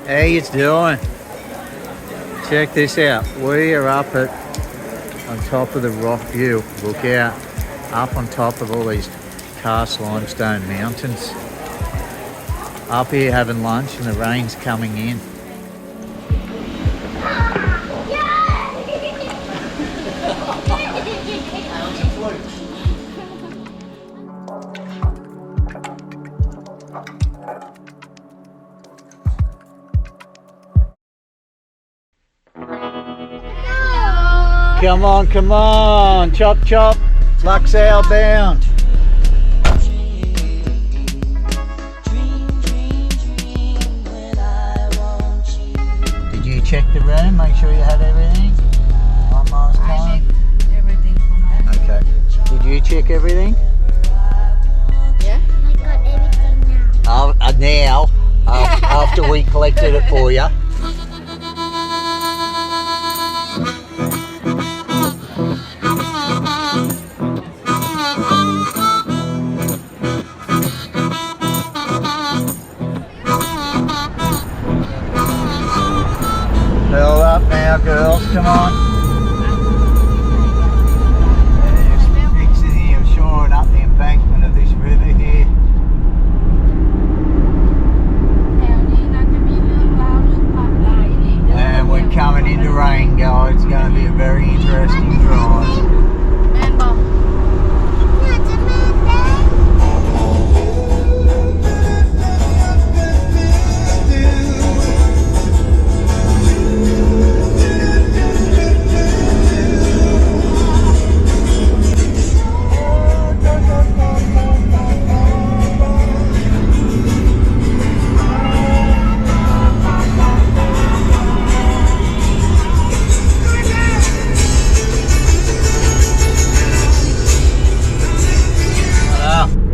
How you doing? Check this out. We are up on top of the rock view. Look out. Up on top of all these karst limestone mountains. Up here having lunch and the rain's coming in. Come on, chop chop, Lak Sao bound. Did you check the room, make sure you had everything? One last time? Everything for home. Okay. Did you check everything? Yeah? I got everything now. After we collected it for you. Fill up now, girls, come on. Just fixing here, shoring up the embankment of this river here. And we're coming into rain, guys. It's going to be a very interesting drive.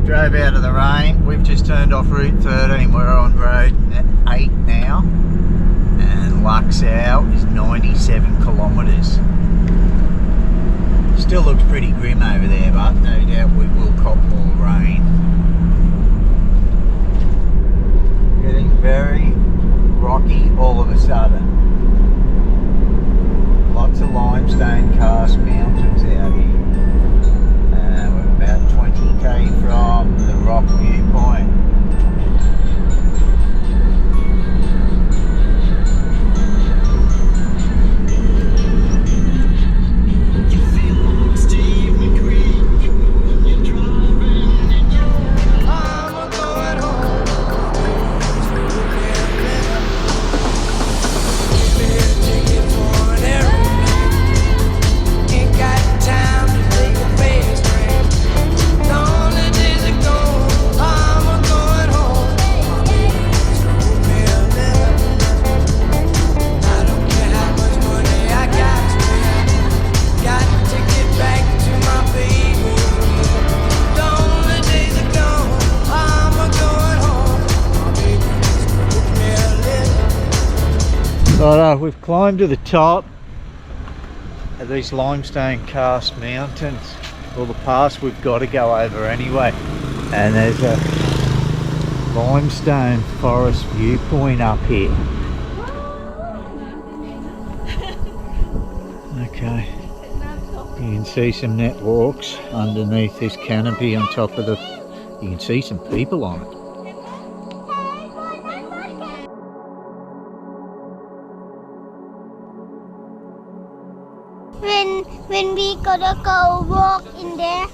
Drove out of the rain. We've just turned off Route 13. We're on Road 8 now, and Lak Sao is 97 kilometres. Still looks pretty grim over there, but no doubt we will cop more rain. Getting very rocky all of a sudden. Lots of limestone karst mountains out here. We're about 20k from the rock viewpoint. Righto, we've climbed to the top of these limestone karst mountains. Well, the pass we've got to go over anyway. And there's a limestone forest viewpoint up here. Okay, you can see some netwalks underneath this canopy on top of the... You can see some people on it. When we gotta go walk in there,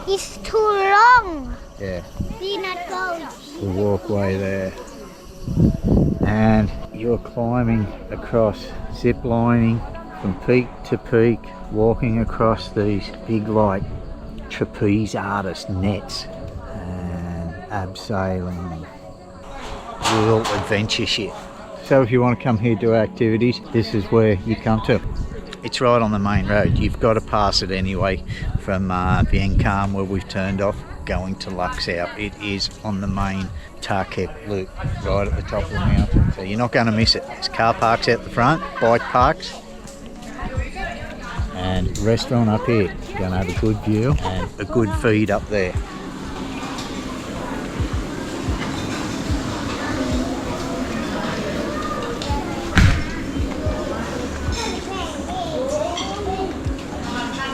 it's too long. Yeah. We not go. The walkway there. And you're climbing across, zip lining from peak to peak, walking across these big like trapeze artist nets and abseiling, real adventure shit. So if you want to come here do activities, this is where you come to. It's right on the main road. You've got to pass it anyway from Vieng Kham, where we've turned off, going to Lak Sao. It is on the main Tarkep loop, right at the top of the mountain. So you're not going to miss it. There's car parks out the front, bike parks, and restaurant up here. You're going to have a good view and a good feed up there.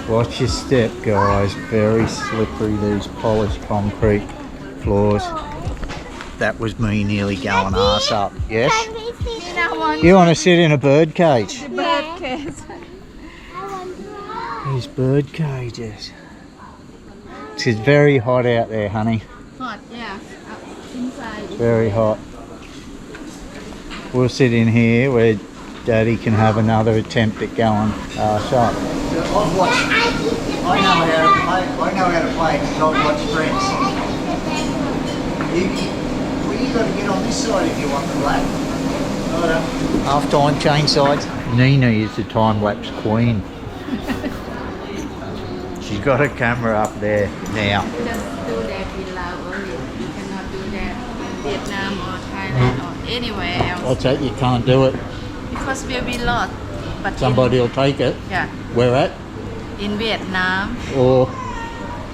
Watch your step, guys. Very slippery, these polished concrete floors. That was me nearly going arse up. Yes? Can we sit? You want to sit in a bird cage? Yeah. Yes. I want to ride. These bird cages. It's very hot out there, honey. Hot, yeah. Inside. Very hot. We'll sit in here where Daddy can have another attempt at going arse up. I've watched. I know how to play because I've watched Friends. You got to get on this side if you want the lap. Half time chain sides. Nina is the time lapse queen. She's got her camera up there now. Just do that in Laos only. You cannot do that in Vietnam or Thailand or anywhere else. What's that? You can't do it. Because we'll be lost. But Somebody will take it. Yeah. Where at? In Vietnam Or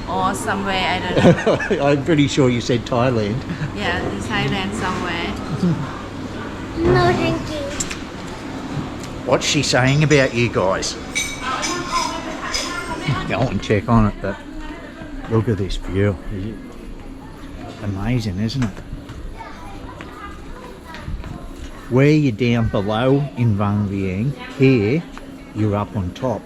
or somewhere, I don't know. I'm pretty sure you said Thailand. Yeah, in Thailand somewhere. No, thank you. What's she saying about you guys? Go and check on it, but look at this view. Amazing, isn't it? Where you're down below in Vang Vieng, here you're up on top.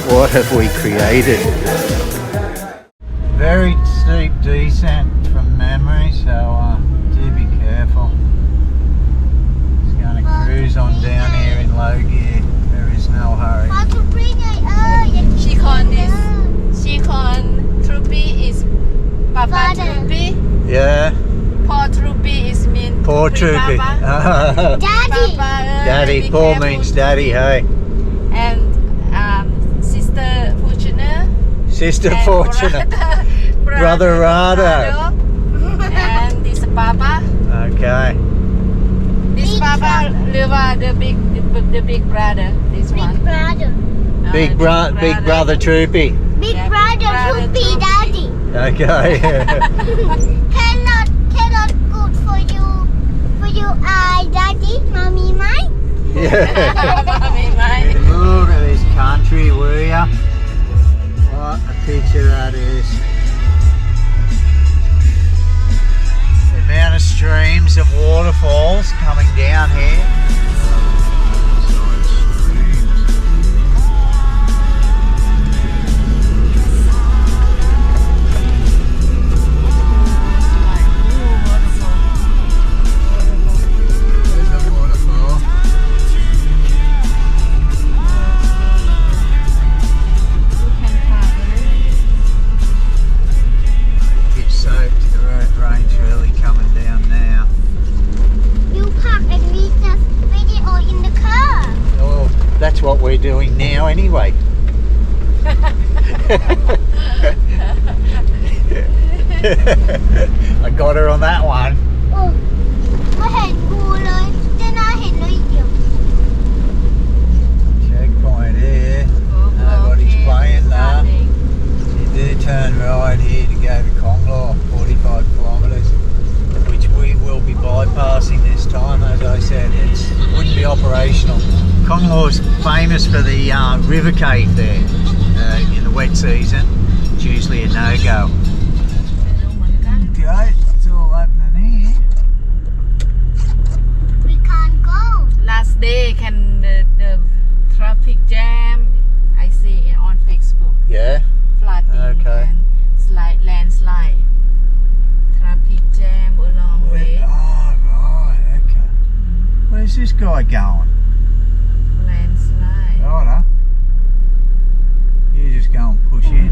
What have we created? Very steep descent from memory, so do be careful. Just going to cruise on down here in low gear. There is no hurry. How to bring it? She called this. She called Trupi is Papa Father. Trupi. Yeah, Paul Trupi is mean. poor Troopy. Papa. Daddy. Daddy, be Paul careful. means daddy, hey. And Sister Fortuna. Sister and Fortuna. Brother Rado. And this Papa. Okay. This Big Papa live the big brother. This Big one. brother. Big brother Troopy. Big Yeah, brother big brother to be Troopy. daddy. Okay. cannot good for you, daddy, mommy, mine. Yeah. Mommy, mine. Look at this country, will ya? What a picture that is. The amount of streams and waterfalls coming down here. There's a waterfall. Get soaked, the rain's really coming down now. You park and we just video in the car. Oh, that's what we're doing now anyway. I got her on that one. โอ้ไม่เห็นกูเลยเจ้าหน้าเห็นเลยเดียว Checkpoint here. Nobody's playing that. You do turn right here to go to Konglaw, 45 kilometres, which we will be bypassing this time. As I said, it wouldn't be operational. Konglaw's famous for the river cave there in the wet season. It's usually a no-go. Okay, it's all happening here. we can't go Last day can the traffic jam I see it on Facebook. Yeah. Flooding Okay. and landslide. Traffic jam along way. Oh, right, okay. Where's this guy going? Landslide. Righto. You just go and push in.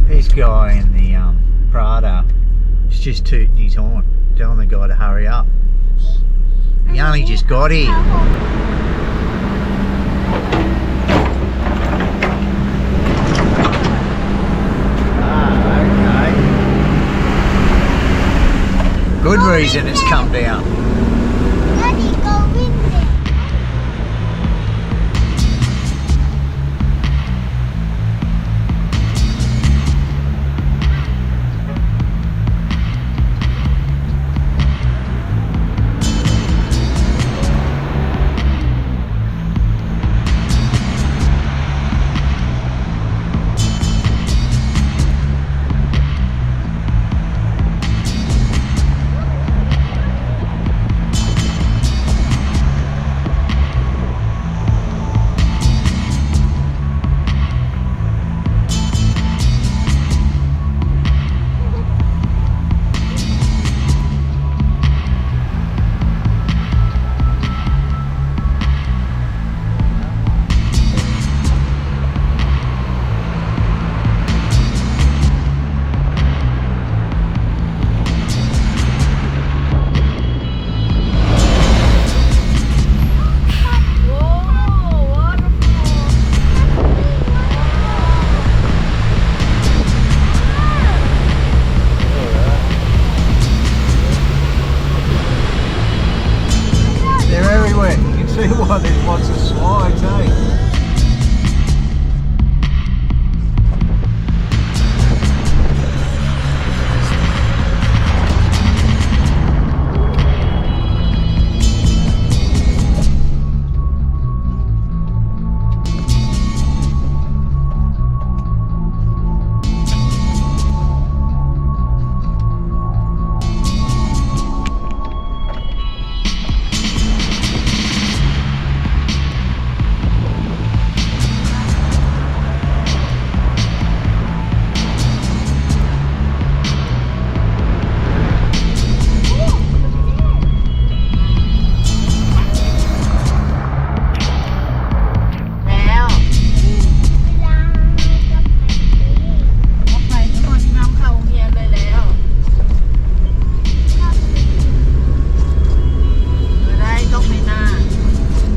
This guy in the Prado is just tooting his horn, telling the guy to hurry up. He only just got here. Ah, okay. good reason it's come down. Daddy, go in there. Oh, there's lots of slides, eh?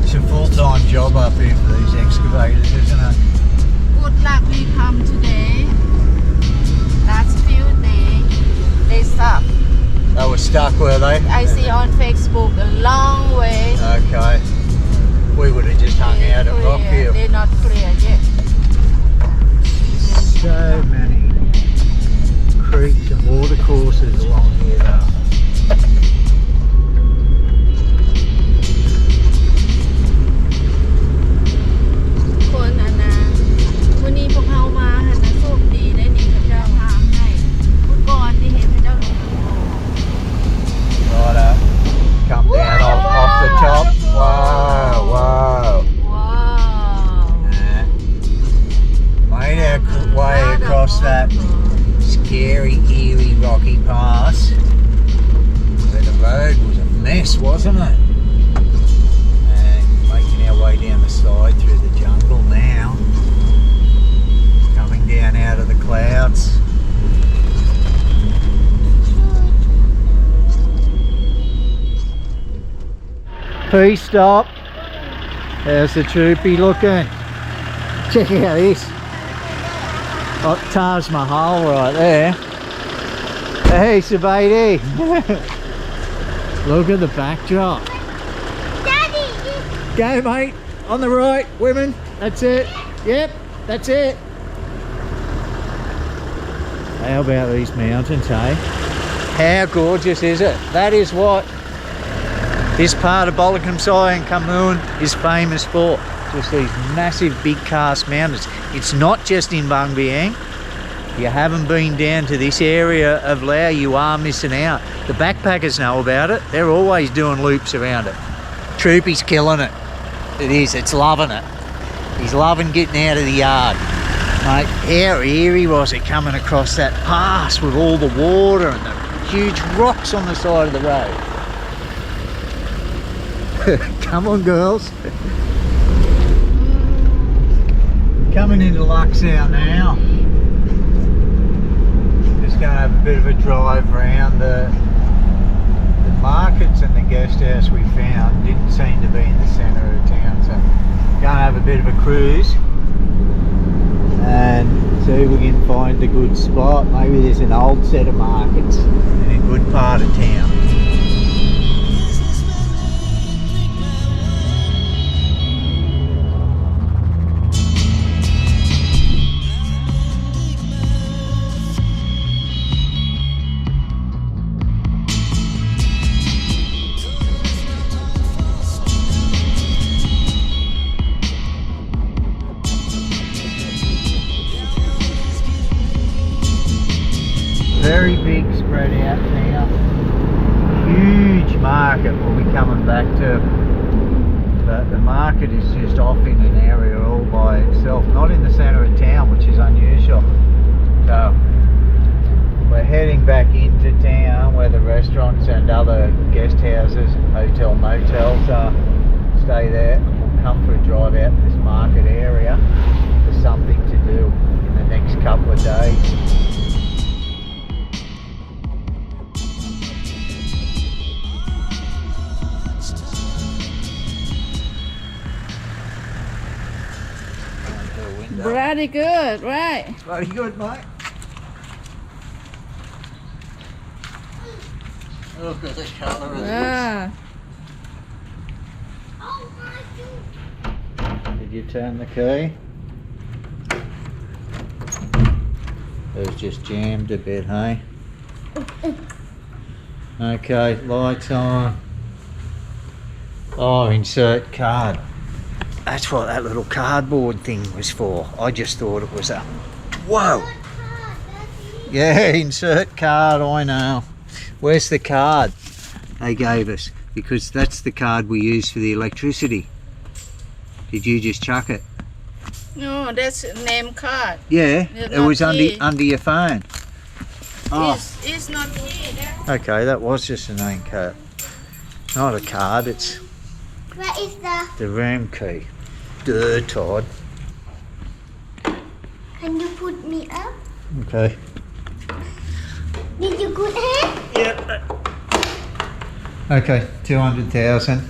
It's a full-time job up here for these excavators, isn't it? Good luck we come today. Last few days they stop. They were stuck, were they? I see on Facebook a long way. Okay. We would have just hung out at Rockville. They're not clear yet. So many creeks and water courses along here though. Come down off the top. Wow. Made our way across that scary, eerie, rocky pass where the road was a mess, wasn't it? And making our way down the side through the jungle now. Coming down out of the clouds. Peace stop. How's the troopy looking? Check out this. Got Taj Mahal right there. Hey Sabaidi. Look at the backdrop. Daddy, Go mate. On the right, women. That's it. Yep, that's it. How about these mountains, hey? How gorgeous is it? That is what this part of Bolakamsai and Kamoon is famous for. Just these massive big karst mountains. It's not just in Bang Vieng. If you haven't been down to this area of Laos, you are missing out. The backpackers know about it. They're always doing loops around it. Troopy's killing it. It is, it's loving it. He's loving getting out of the yard. Mate, how eerie was it coming across that pass with all the water and the huge rocks on the side of the road. Come on girls. Coming into Lak Sao now. Just going to have a bit of a drive around. The markets and the guest house we found didn't seem to be in the centre of town, so going to have a bit of a cruise and see if we can find a good spot. Maybe there's an old set of markets in a good part of town. very big spread out town. Huge market we'll be coming back to. But the market is just off in an area all by itself, not in the centre of town, which is unusual. So we're heading back into town where the restaurants and other guest houses, hotel, motels are. Stay there and we'll come for a drive out to this market area for something to do in the next couple of days. Bloody good, right? Bloody good, mate. Look at the colour of Yeah. this. Did you turn the key? It was just jammed a bit, hey? Okay, lights on. Oh, insert card. That's what that little cardboard thing was for. I just thought it was a... Whoa! Yeah, insert card, I know. Where's the card they gave us? Because that's the card we use for the electricity. Did you just chuck it? No, that's a name card. Yeah, It's it was not key. under your phone. Oh, It's not key. okay, that was just a name card. Not a card, it's Where is the... room key. Duh, Todd. Can you put me up? Okay. Did you good hand? Yep. Okay, 200,000.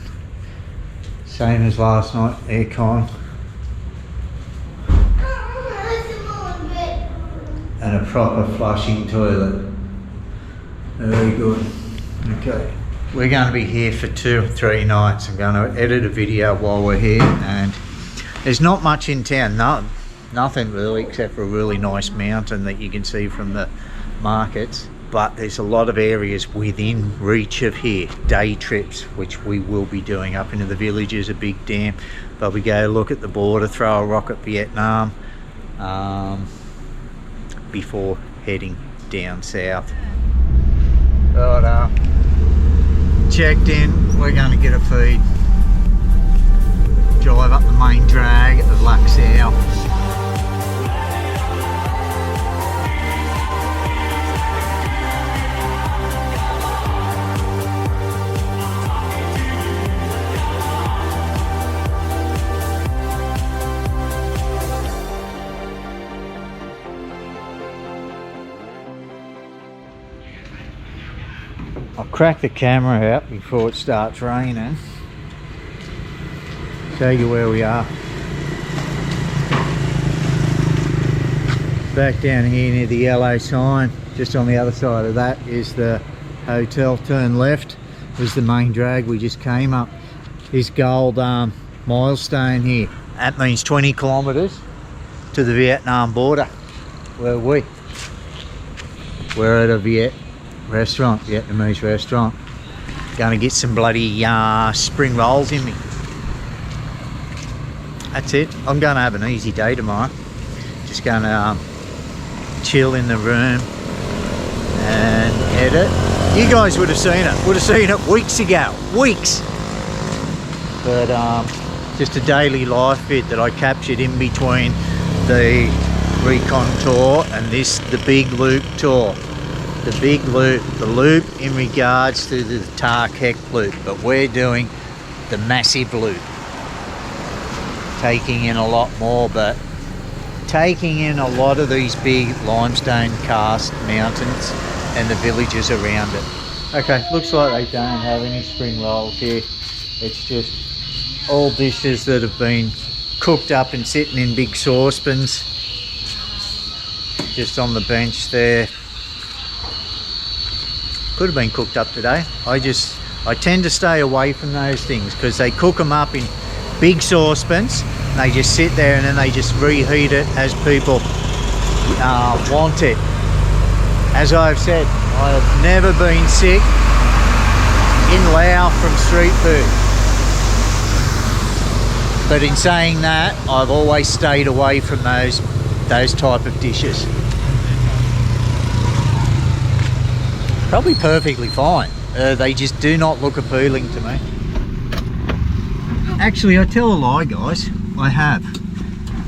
Same as last night, aircon. And a proper flushing toilet. Very good. Okay. We're going to be here for 2 or 3 nights. I'm going to edit a video while we're here, and there's not much in town. Nothing really, except for a really nice mountain that you can see from the markets. But there's a lot of areas within reach of here, day trips, which we will be doing. Up into the villages, a big dam, but we go look at the border, throw a rock at Vietnam, before heading down south. Right, checked in, we're going to get a feed, drive up the main drag of Lak Sao. I'll crack the camera out before it starts raining. Show you where we are. Back down here near the yellow sign, just on the other side of that is the hotel. Turn left was the main drag we just came up. This gold milestone here. That means 20 kilometres to the Vietnam border. Where are we? We're at a Vietnamese restaurant. Going to get some bloody spring rolls in me. That's it. I'm going to have an easy day tomorrow. Just going to chill in the room and edit. You guys would have seen it. Would have seen it weeks ago. Weeks. But just a daily life bit that I captured in between the recon tour and the big loop tour. The big loop, the loop in regards to the Tark-Hek loop, but we're doing the massive loop. Taking in a lot more, but taking in a lot of these big limestone karst mountains and the villages around it. Okay, looks like they don't have any spring rolls here. It's just all dishes that have been cooked up and sitting in big saucepans. Just on the bench there. Could have been cooked up today. I tend to stay away from those things because they cook them up in big saucepans and they just sit there and then they just reheat it as people want it. As I've said, I have never been sick in Laos from street food. But in saying that, I've always stayed away from those type of dishes. Probably perfectly fine. They just do not look appealing to me. Actually, I tell a lie, guys. I have.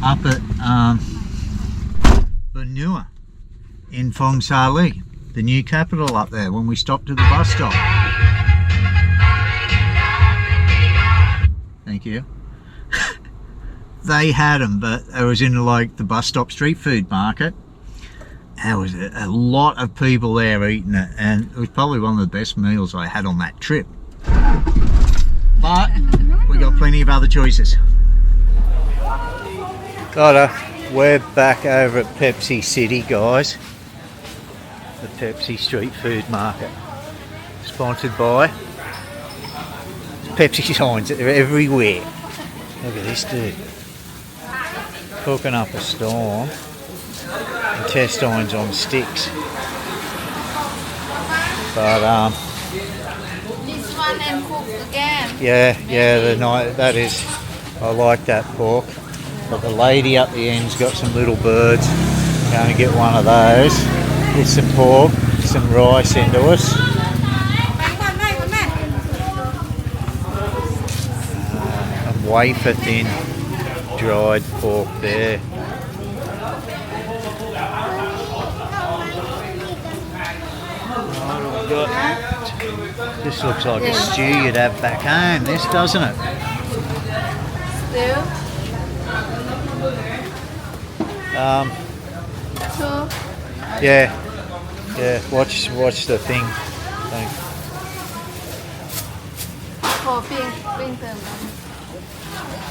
Up at Benua in Phong Sa Lee, the new capital up there, when we stopped at the bus stop. Thank you. They had them, but it was in like the bus stop street food market. There was a lot of people there eating it, and it was probably one of the best meals I had on that trip. But we got plenty of other choices. We're back over at Pepsi City, guys. The Pepsi street food market. Sponsored by Pepsi signs, they're everywhere. Look at this dude. Cooking up a storm. Intestines on sticks. But This one and cook again. yeah, that is. I like that pork. But the lady up the end's got some little birds. Going to get one of those. Get some pork, some rice into us. And wafer thin dried pork there. This looks like a stew you'd have back home, this, doesn't it? Still. Yeah. Watch the thing.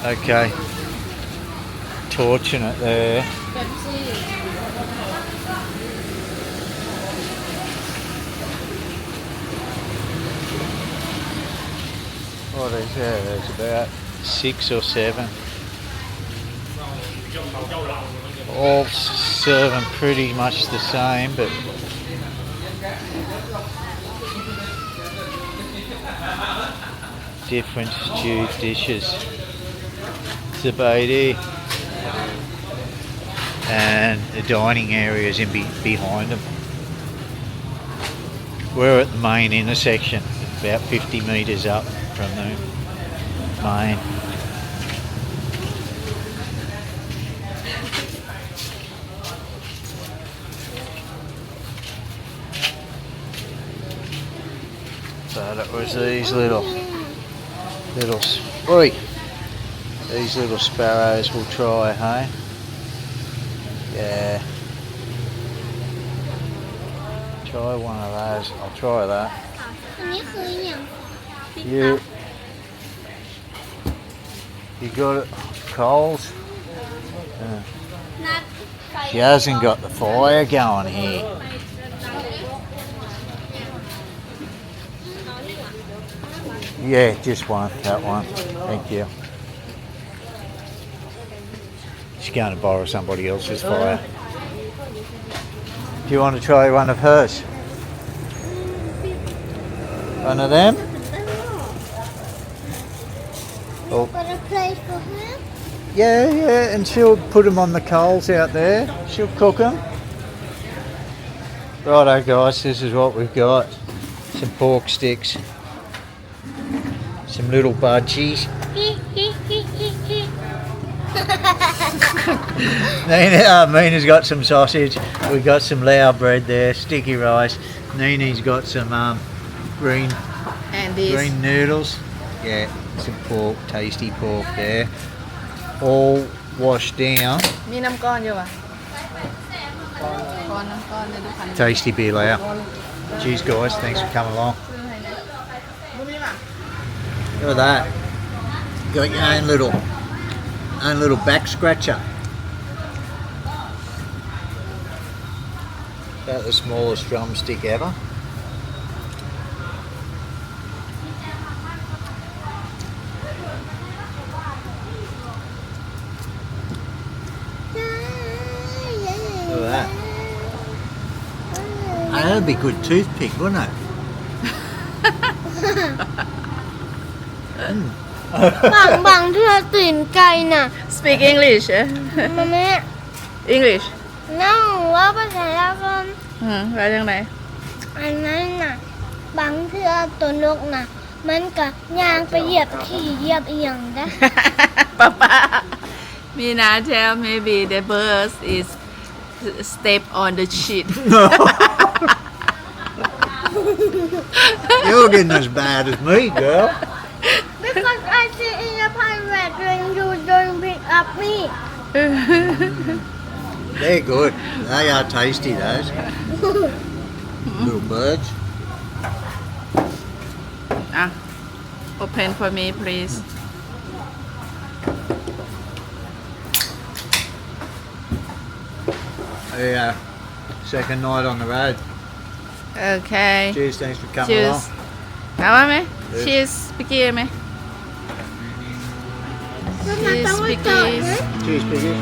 Okay. Torching it there. What is there? There's about 6 or 7. All serving pretty much the same, but different stewed dishes. Zabadi and the dining areas in behind them. We're at the main intersection, about 50 metres up from the main. But it was these little sparrows we'll try, hey? Yeah. Try one of those. I'll try that. You got it, coals? She hasn't got the fire going here. Yeah, just one, that one. Thank you. She's going to borrow somebody else's fire. Do you want to try one of hers? One of them? Oh. Got a place for her? Yeah, and she'll put them on the coals out there. She'll cook them. Righto guys, this is what we've got. Some pork sticks. Some little budgies. Mina's got some sausage. We've got some Lao bread there, sticky rice. Nini's got some green noodles. Yeah, some pork, tasty pork there. All washed down. Tasty beer Lao. Cheers guys, thanks for coming along. Look at that. Got your own little back scratcher. About the smallest drumstick ever. Look at that. Hey, that'd be a good toothpick, wouldn't it? bang เธอตื่นไกลน่ะ Speak English มาแม่ English นั่งว่าภาษาลาวกัน ว่าจังไหน อันนั้นน่ะบางเทื่อตัวนกน่ะ มันก็ย่างไปเหยียบขี้เหยียบอีหยังได้ Papa, Mina tell maybe the birds is step on the shit. You're getting as bad as me, girl. Because I sit in a private when you don't pick up me. They're good. They are tasty, those. Little birds. Open for me, please. Yeah. Second night on the road. Okay. Cheers, thanks for coming Cheers. along. เอาไหม Cheers. Cheers ไปกินไหม Cheers, Cheers, Vicky. Cheers, Piggy.